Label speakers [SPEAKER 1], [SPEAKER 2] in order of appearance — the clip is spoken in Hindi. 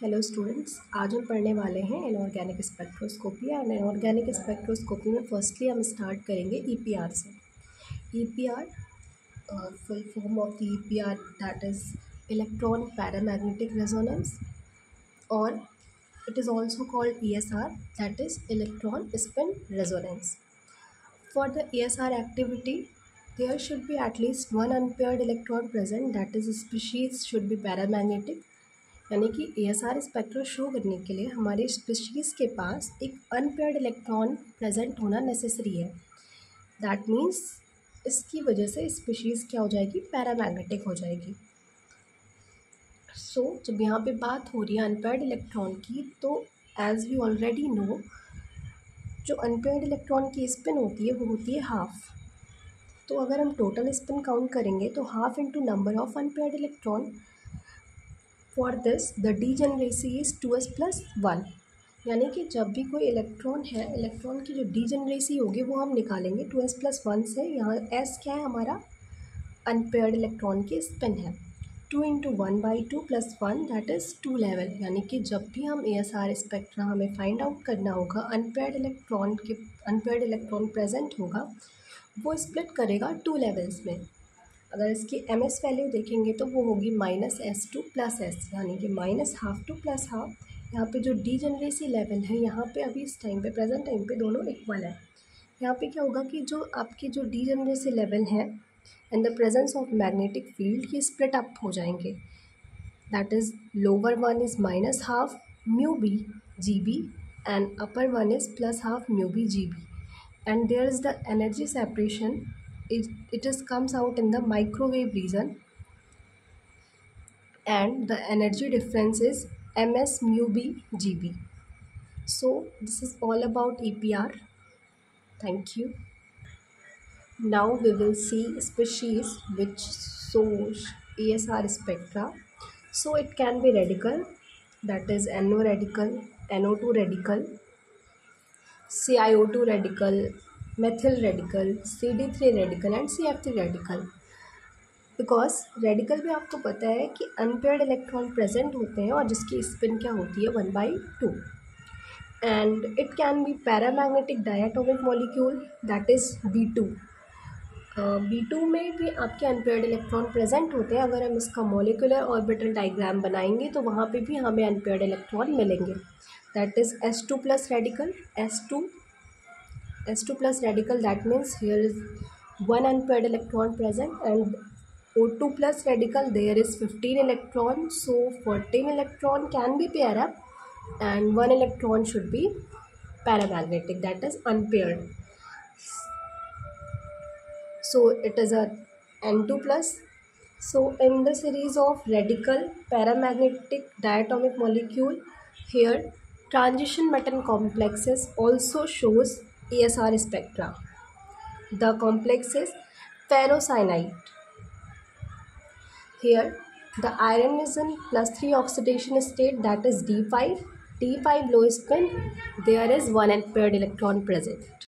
[SPEAKER 1] हेलो स्टूडेंट्स, आज हम पढ़ने वाले हैं inorganic spectroscopy. And inorganic spectroscopy में फर्स्टली हम स्टार्ट करेंगे ईपीआर से। EPR full form of the EPR that is electron paramagnetic resonance, और it is also called ESR, that is electron spin resonance. For the ESR activity, there should be at least one unpaired electron present, that is species should be paramagnetic. यानी कि ESR स्पेक्ट्रा शो करने के लिए हमारे स्पीशीज़ के पास एक अनपेयर्ड इलेक्ट्रॉन प्रेजेंट होना नेसेसरी है। दैट मीन्स इसकी वजह से स्पीशीज़ क्या हो जाएगी, पैरामैग्नेटिक हो जाएगी। जब यहाँ पे बात हो रही है अनपेयर्ड इलेक्ट्रॉन की, तो एज वी ऑलरेडी नो, जो अनपेयर्ड इलेक्ट्रॉन की स्पिन होती है वो होती है हाफ। तो अगर हम टोटल स्पिन काउंट करेंगे तो half into number of unpaired electron. For this the degeneracy is 2s+1, यानी कि जब भी कोई इलेक्ट्रॉन है, इलेक्ट्रॉन की जो डीजेनरेसी होगी वो हम निकालेंगे 2s+1 से। यहाँ s क्या है, हमारा अनपेयर्ड इलेक्ट्रॉन की स्पिन है। 2 × 1/2 + 1 दैट इज़ 2 लेवल, यानी कि जब भी हम ESR स्पेक्ट्रा हमें फाइंड आउट करना होगा, अनपेयर्ड इलेक्ट्रॉन प्रेजेंट होगा, वो स्प्लिट करेगा 2 लेवल्स में। अगर इसकी MS वैल्यू देखेंगे तो वो होगी -s2 + s, यानी कि -½ to +½ यहाँ पे जो डीजेनरेसी लेवल है, यहाँ पे अभी इस टाइम पे प्रेजेंट टाइम पे दोनों इक्वल है। यहाँ पे क्या होगा कि जो आपकी जो डीजेनरेसी लेवल है in the presence of magnetic field, ये स्प्लिट अप हो जाएंगे। That is lower one is -½ μb GB and upper one is +½ μb GB, and there is the energy separation. It is comes out in the microwave region, and the energy difference is ms μb GB. So this is all about EPR. Thank you. Now we will see species which shows ESR spectra. So it can be radical, that is NO radical, NO2 radical, CiO2 radical, methyl radical, CD3 radical and CF3 radical. Because radical भी आपको पता है कि अनपेयर्ड इलेक्ट्रॉन प्रेजेंट होते हैं और जिसकी स्पिन क्या होती है 1/2, and it can be paramagnetic diatomic molecule, that is B2। B2 में भी आपके अनपेयर्ड इलेक्ट्रॉन प्रेजेंट होते हैं। अगर हम इसका मॉलिक्यूलर ऑर्बिटल डायग्राम बनाएंगे तो वहाँ पे भी हमें अनपेयर्ड इलेक्ट्रॉन मिलेंगे। That is S2+ radical, S2+ radical, that means here is one unpaired electron present, and O2+ radical, there is 15 electrons, so 14 electron can be pair up and 1 electron should be paramagnetic, that is unpaired. So it is a N2+. So in the series of radical paramagnetic diatomic molecule, here transition metal complexes also shows ESR spectra. The complex is ferrocyanide. Here the iron is in +3 oxidation state, that is D5. D5 low spin, there is one unpaired electron present.